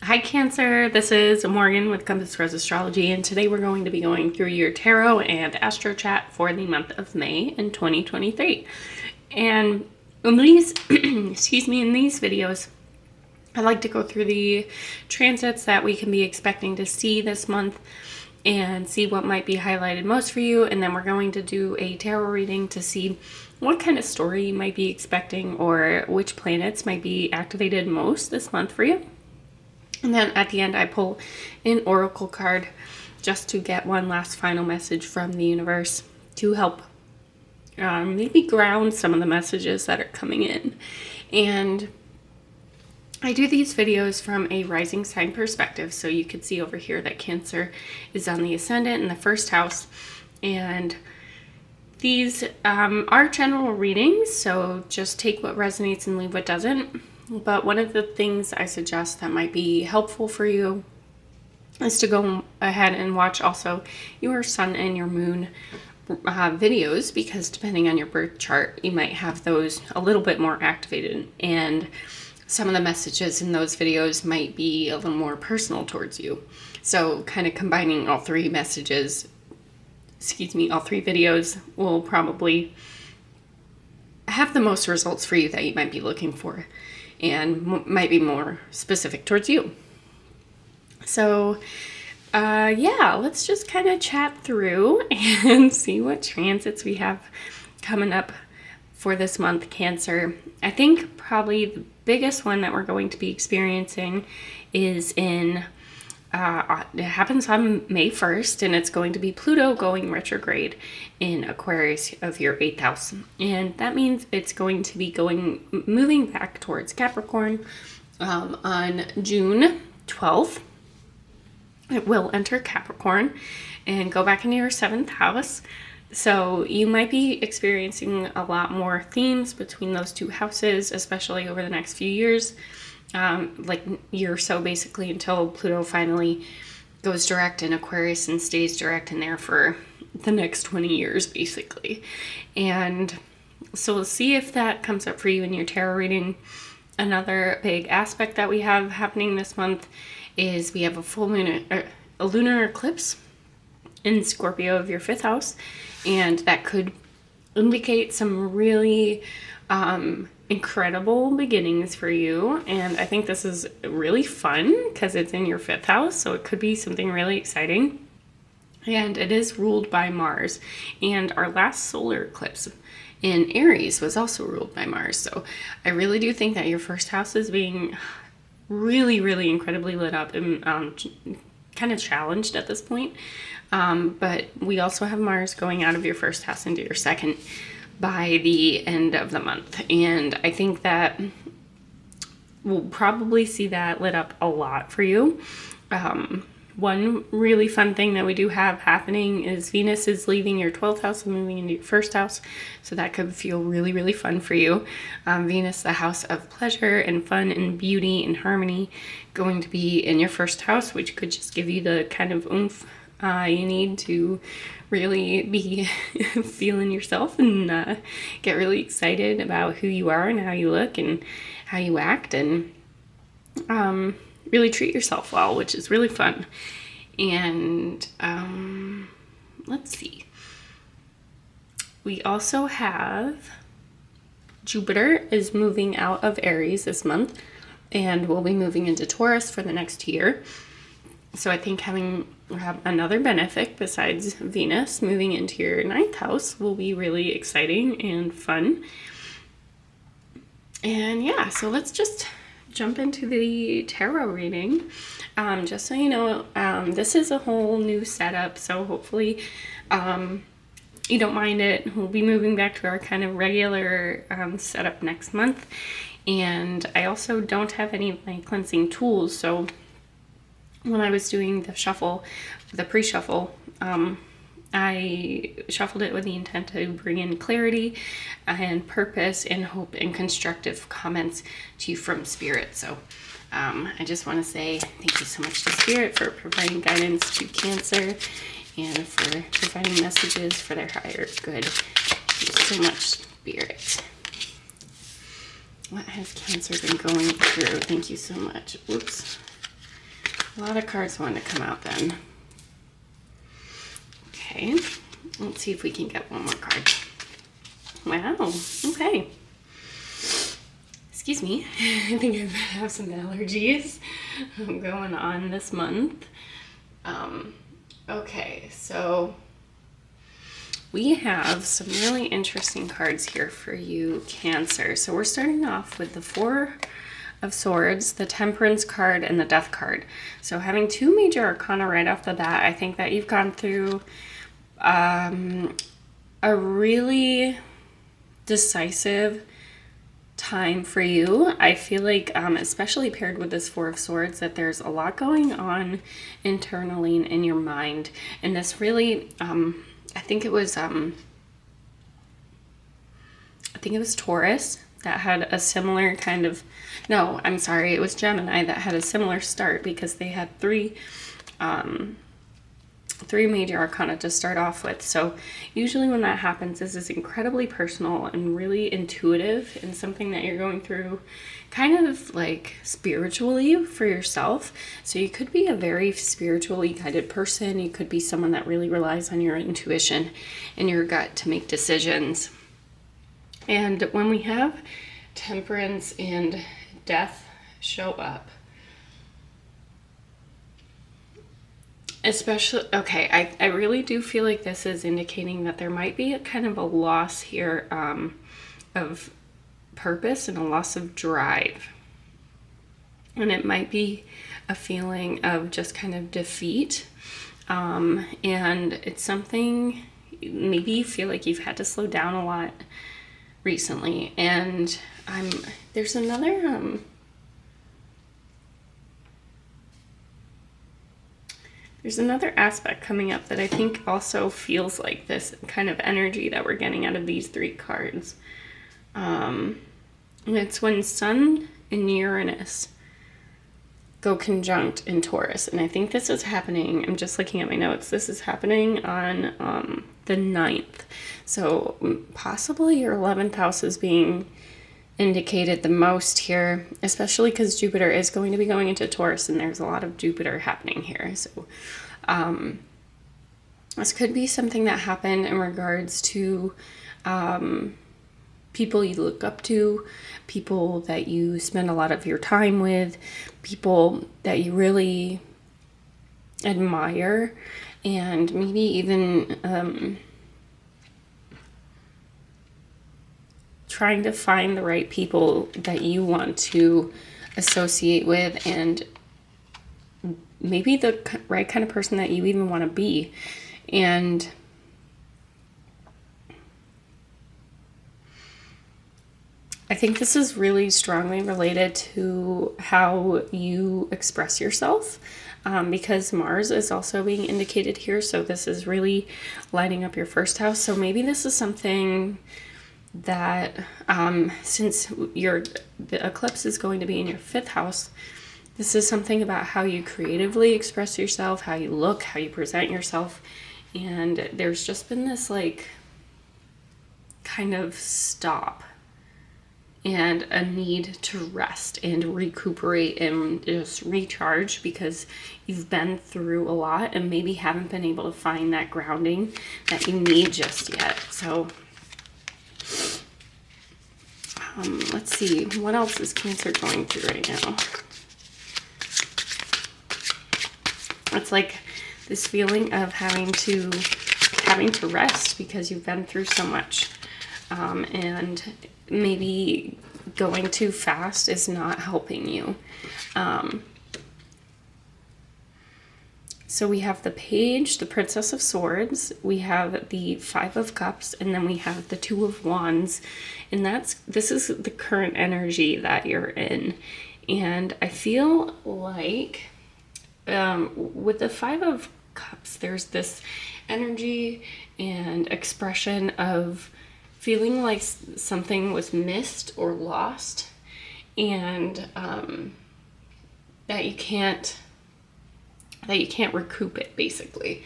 Hi Cancer, this is Morgan with Compass Rose Astrology, and today we're going to be going through your tarot and astro chat for the month of May in 2023. And in these, in these videos, I like to go through the transits that we can be expecting to see this month and see what might be highlighted most for you. And then we're going to do a tarot reading to see what kind of story you might be expecting or which planets might be activated most this month for you. And then at the end, I pull an oracle card just to get one last final message from the universe to help maybe ground some of the messages that are coming in. And I do these videos from a rising sign perspective. So you can see over here that Cancer is on the ascendant in the first house. And these are general readings, so just take what resonates and leave what doesn't. But one of the things I suggest that might be helpful for you is to go ahead and watch also your sun and your moon videos, because depending on your birth chart, you might have those a little bit more activated, and some of the messages in those videos might be a little more personal towards you. So kind of combining all three messages, all three videos will probably have the most results for you that you might be looking for, and might be more specific towards you. So yeah, let's just kind of chat through and see what transits we have coming up for this month, Cancer. I think probably the biggest one that we're going to be experiencing is in it happens on May 1st, and it's going to be Pluto going retrograde in Aquarius of your 8th house. And that means it's going to be moving back towards Capricorn on June 12th. It will enter Capricorn and go back into your 7th house. So you might be experiencing a lot more themes between those two houses, especially over the next few years. Like year or so, basically, until Pluto finally goes direct in Aquarius and stays direct in there for the next 20 years, basically. And so we'll see if that comes up for you in your tarot reading. Another big aspect that we have happening this month is we have a full moon, a lunar eclipse in Scorpio of your 5th house, and that could indicate some really incredible beginnings for you. And I think this is really fun because it's in your 5th house, so it could be something really exciting. And it is ruled by Mars, and our last solar eclipse in Aries was also ruled by Mars. So I really do think that your 1st house is being really incredibly lit up and kind of challenged at this point. But we also have Mars going out of your 1st house into your 2nd by the end of the month. And I think that we'll probably see that lit up a lot for you. One really fun thing that we do have happening is Venus is leaving your 12th house and moving into your 1st house. So that could feel really fun for you. Venus, the house of pleasure and fun and beauty and harmony, going to be in your 1st house, which could just give you the kind of oomph you need to really be feeling yourself and get really excited about who you are and how you look and how you act, and really treat yourself well, which is really fun. And let's see. We also have Jupiter is moving out of Aries this month and will be moving into Taurus for the next year. So I think having another benefit besides Venus moving into your 9th house will be really exciting and fun. And yeah, so let's just jump into the tarot reading. Just so you know, this is a whole new setup, so hopefully you don't mind it. We'll be moving back to our kind of regular setup next month. And I also don't have any of my cleansing tools, so when I was doing the shuffle, the pre-shuffle, I shuffled it with the intent to bring in clarity and purpose and hope and constructive comments to you from Spirit. So I just want to say thank you so much to Spirit for providing guidance to Cancer and for providing messages for their higher good. Thank you so much, Spirit. What has Cancer been going through? Thank you so much. Whoops. A lot of cards wanting to come out then. Okay, let's see if we can get one more card. Wow, okay. Excuse me, I think I have some allergies going on this month. Okay, so we have some really interesting cards here for you, Cancer. So we're starting off with the Four of Swords, the Temperance card, and the Death card. So having two major arcana right off the bat, I think that you've gone through a really decisive time for you. I feel like, especially paired with this Four of Swords, that there's a lot going on internally in your mind. And this really, I think it was Taurus that had a similar kind of, no, I'm sorry, it was Gemini that had a similar start, because they had three major arcana to start off with. So usually when that happens, this is incredibly personal and really intuitive, and something that you're going through kind of like spiritually for yourself. So you could be a very spiritually guided person. You could be someone that really relies on your intuition and your gut to make decisions. And when we have Temperance and Death show up, especially, okay, I really do feel like this is indicating that there might be a kind of a loss here of purpose and a loss of drive. And it might be a feeling of just kind of defeat. And it's something, maybe you feel like you've had to slow down a lot recently. And there's another... There's another aspect coming up that I think also feels like this kind of energy that we're getting out of these three cards. And it's when Sun and Uranus go conjunct in Taurus. And I think this is happening, I'm just looking at my notes, this is happening on the 9th. So possibly your 11th house is being indicated the most here, especially because Jupiter is going to be going into Taurus, and there's a lot of Jupiter happening here. So this could be something that happened in regards to people you look up to, people that you spend a lot of your time with, people that you really admire, and maybe even trying to find the right people that you want to associate with, and maybe the right kind of person that you even want to be. And I think this is really strongly related to how you express yourself, because Mars is also being indicated here. So this is really lighting up your first house. So maybe this is something that since the eclipse is going to be in your 5th house, this is something about how you creatively express yourself, how you look, how you present yourself. And there's just been this like kind of stop and a need to rest and recuperate and just recharge, because you've been through a lot and maybe haven't been able to find that grounding that you need just yet. So let's see, what else is Cancer going through right now? It's like this feeling of having to rest because you've been through so much, and maybe going too fast is not helping you. So we have the Page, the Princess of Swords, we have the Five of Cups, and then we have the Two of Wands. And this is the current energy that you're in. And I feel like with the Five of Cups, there's this energy and expression of feeling like something was missed or lost, and that you can't recoup it, basically,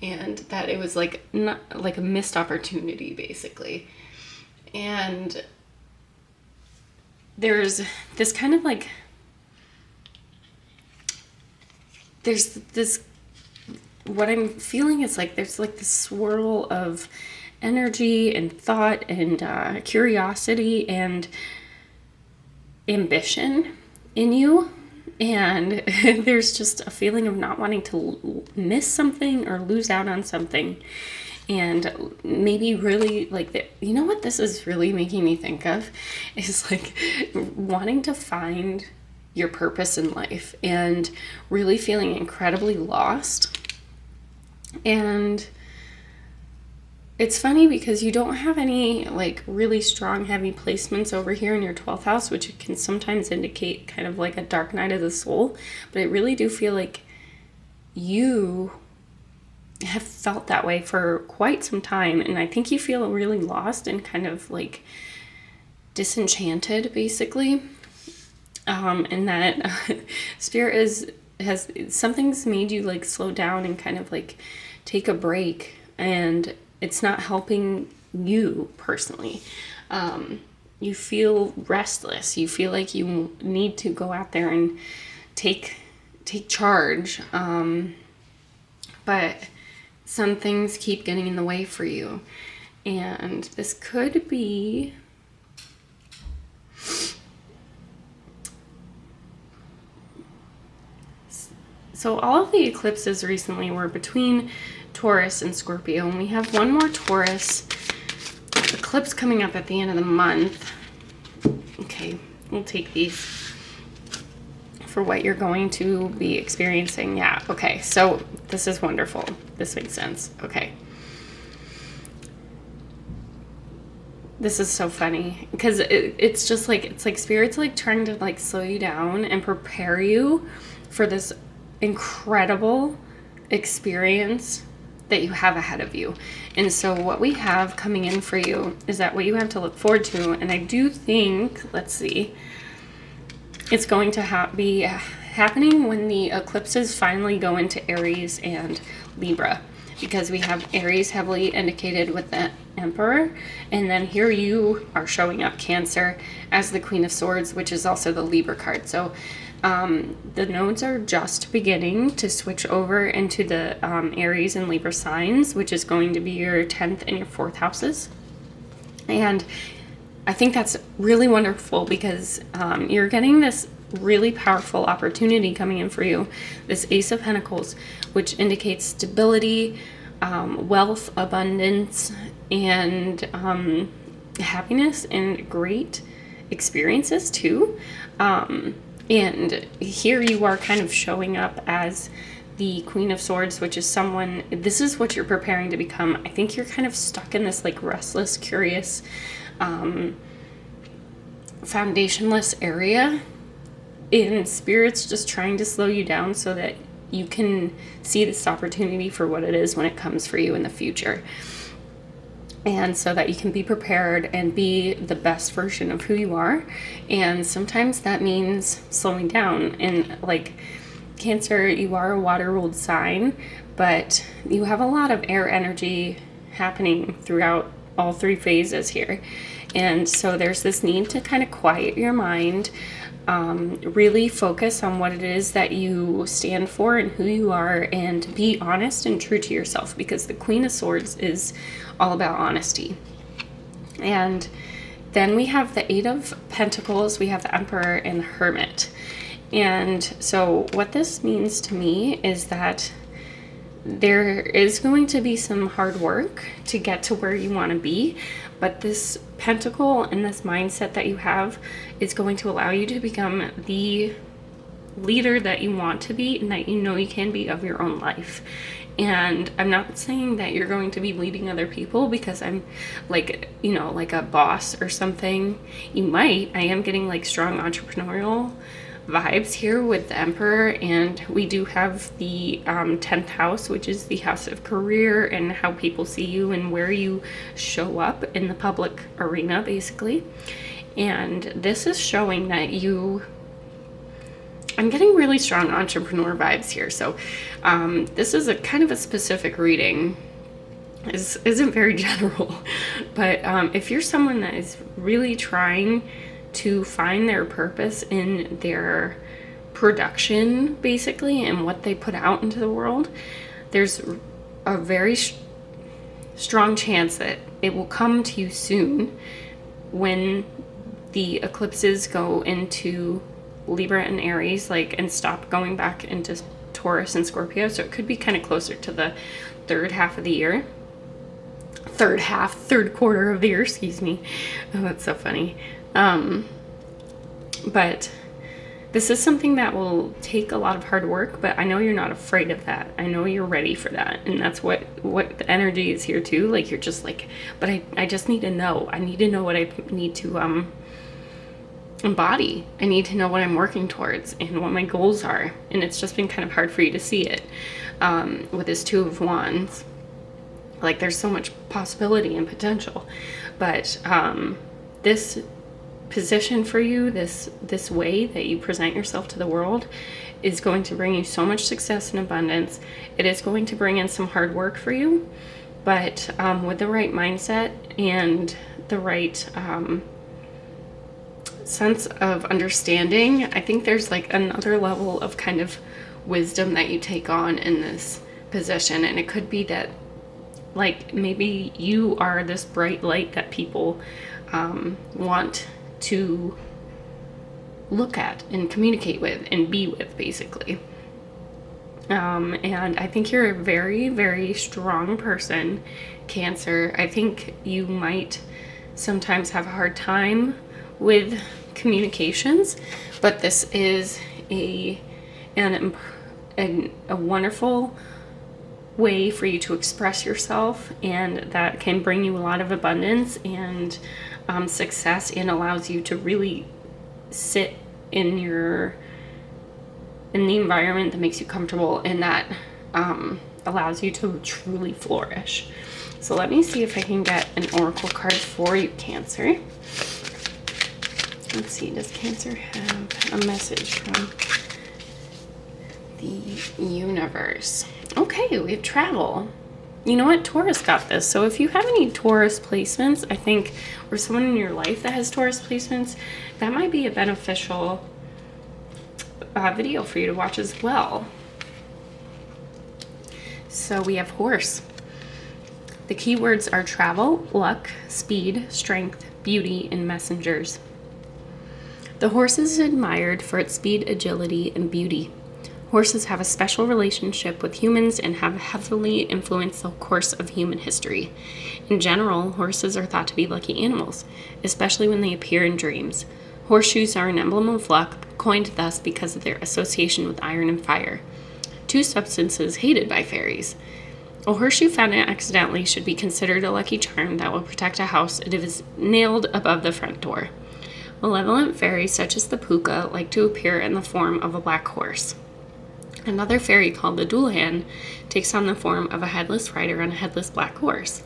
and that it was like not like a missed opportunity, basically. And there's this kind of like there's this, what I'm feeling is like there's like this swirl of energy and thought and curiosity and ambition in you. And there's just a feeling of not wanting to miss something or lose out on something. And maybe really like, you know what this is really making me think of is like wanting to find your purpose in life and really feeling incredibly lost. And it's funny because you don't have any like really strong heavy placements over here in your 12th house, which can sometimes indicate kind of like a dark night of the soul. But I really do feel like you have felt that way for quite some time. And I think you feel really lost and kind of like disenchanted, basically. And that spirit has something's made you like slow down and kind of like take a break, and it's not helping you personally. You feel restless. You feel like you need to go out there and take charge. But some things keep getting in the way for you. And this could be so all of the eclipses recently were between Taurus and Scorpio, and we have one more Taurus eclipse coming up at the end of the month. Okay, we'll take these for what you're going to be experiencing. Yeah, okay, so this is wonderful. This makes sense. Okay. This is so funny because it's just like, it's like spirit's like trying to like slow you down and prepare you for this incredible experience that you have ahead of you. And so what we have coming in for you is that what you have to look forward to, and I do think, let's see, it's going to be happening when the eclipses finally go into Aries and Libra, because we have Aries heavily indicated with the Emperor, and then here you are showing up Cancer as the Queen of Swords, which is also the Libra card. So the nodes are just beginning to switch over into the Aries and Libra signs, which is going to be your 10th and your 4th houses. And I think that's really wonderful because you're getting this really powerful opportunity coming in for you. This Ace of Pentacles, which indicates stability, wealth, abundance, and happiness and great experiences too. And here you are kind of showing up as the Queen of Swords, which is someone, this is what you're preparing to become. I think you're kind of stuck in this like restless, curious, foundationless area, and spirit's just trying to slow you down so that you can see this opportunity for what it is when it comes for you in the future. And so that you can be prepared and be the best version of who you are. And sometimes that means slowing down. And like Cancer, you are a water-ruled sign, but you have a lot of air energy happening throughout all 3 phases here. And so there's this need to kind of quiet your mind, really focus on what it is that you stand for and who you are, and be honest and true to yourself, because the Queen of Swords is all about honesty. And then we have the 8 of Pentacles, we have the Emperor and the Hermit. And so what this means to me is that there is going to be some hard work to get to where you want to be, but this pentacle and this mindset that you have is going to allow you to become the leader that you want to be and that you know you can be of your own life. And I'm not saying that you're going to be leading other people because I'm like, you know, like a boss or something. You might. I am getting like strong entrepreneurial vibes here with the Emperor, and we do have the 10th house, which is the house of career and how people see you and where you show up in the public arena, basically. And this is showing that I'm getting really strong entrepreneur vibes here. So this is a kind of a specific reading. Isn't very general, but if you're someone that is really trying to find their purpose in their production, basically, and what they put out into the world, there's a very strong chance that it will come to you soon when the eclipses go into Libra and Aries, like, and stop going back into Taurus and Scorpio. So it could be kind of closer to the third quarter of the year, excuse me. Oh, that's so funny. But this is something that will take a lot of hard work, but I know you're not afraid of that. I know you're ready for that. And that's what the energy is here too. Like, you're just like, but I just need to know. I need to know what I need to embody. I need to know what I'm working towards and what my goals are. And it's just been kind of hard for you to see it with this Two of Wands. Like, there's so much possibility and potential. But this position for you, this way that you present yourself to the world, is going to bring you so much success and abundance. It is going to bring in some hard work for you, but with the right mindset and the right sense of understanding, I think there's like another level of kind of wisdom that you take on in this position. And it could be that, like, maybe you are this bright light that people want to look at and communicate with and be with, basically. And I think you're a very, very strong person, Cancer. I think you might sometimes have a hard time with communications, but this is a wonderful way for you to express yourself, and that can bring you a lot of abundance and success, and allows you to really sit in the environment that makes you comfortable, and that allows you to truly flourish. So let me see if I can get an oracle card for you, Cancer. Let's see, does Cancer have a message from the universe? Okay, we have travel. You know what? Taurus got this. So if you have any Taurus placements, I think, or someone in your life that has Taurus placements, that might be a beneficial video for you to watch as well. So we have horse. The keywords are travel, luck, speed, strength, beauty, and messengers. The horse is admired for its speed, agility, and beauty. Horses have a special relationship with humans and have heavily influenced the course of human history. In general, horses are thought to be lucky animals, especially when they appear in dreams. Horseshoes are an emblem of luck, coined thus because of their association with iron and fire, two substances hated by fairies. A horseshoe found accidentally should be considered a lucky charm that will protect a house if it is nailed above the front door. Malevolent fairies such as the puka like to appear in the form of a black horse. Another fairy called the Dullahan takes on the form of a headless rider on a headless black horse.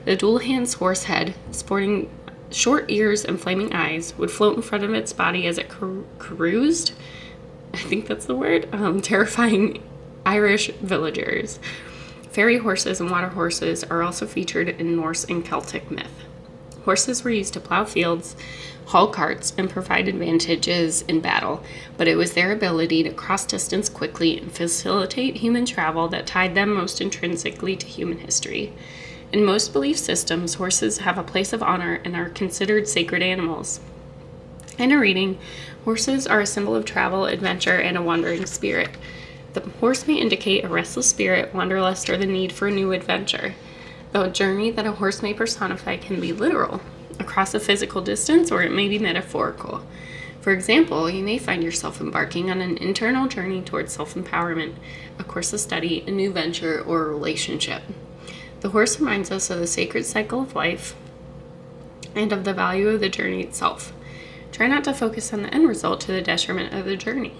The Dullahan's horse head, sporting short ears and flaming eyes, would float in front of its body as it caroused. I think that's the word. Terrifying Irish villagers. Fairy horses and water horses are also featured in Norse and Celtic myth. Horses were used to plow fields, haul carts, and provide advantages in battle, but it was their ability to cross distance quickly and facilitate human travel that tied them most intrinsically to human history. In most belief systems, horses have a place of honor and are considered sacred animals. In a reading, horses are a symbol of travel, adventure, and a wandering spirit. The horse may indicate a restless spirit, wanderlust, or the need for a new adventure. The journey that a horse may personify can be literal, across a physical distance, or it may be metaphorical. For example, you may find yourself embarking on an internal journey towards self-empowerment, a course of study, a new venture, or a relationship. The horse reminds us of the sacred cycle of life and of the value of the journey itself. Try not to focus on the end result to the detriment of the journey.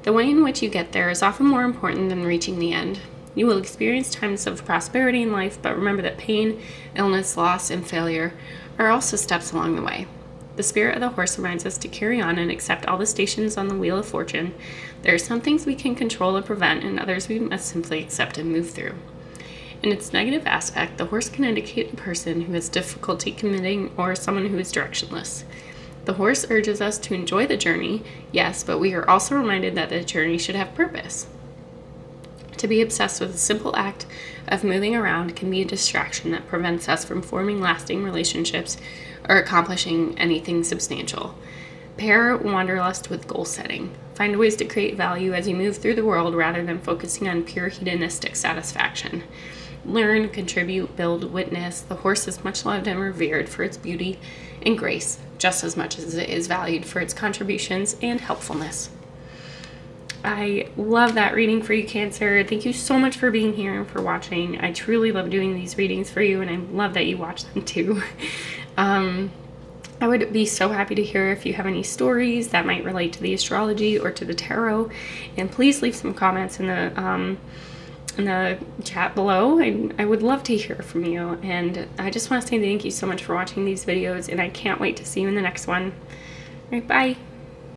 The way in which you get there is often more important than reaching the end. You will experience times of prosperity in life, but remember that pain, illness, loss, and failure are also steps along the way. The spirit of the horse reminds us to carry on and accept all the stations on the wheel of fortune. There are some things we can control or prevent, and others we must simply accept and move through. In its negative aspect, the horse can indicate a person who has difficulty committing or someone who is directionless. The horse urges us to enjoy the journey, yes, but we are also reminded that the journey should have purpose. To be obsessed with the simple act of moving around can be a distraction that prevents us from forming lasting relationships or accomplishing anything substantial. Pair wanderlust with goal setting. Find ways to create value as you move through the world rather than focusing on pure hedonistic satisfaction. Learn, contribute, build, witness. The horse is much loved and revered for its beauty and grace, just as much as it is valued for its contributions and helpfulness. I love that reading for you, Cancer. Thank you so much for being here and for watching. I truly love doing these readings for you, and I love that you watch them too. I would be so happy to hear if you have any stories that might relate to the astrology or to the tarot, and please leave some comments in the chat below. I would love to hear from you, and I just want to say thank you so much for watching these videos, and I can't wait to see you in the next one. All right, bye.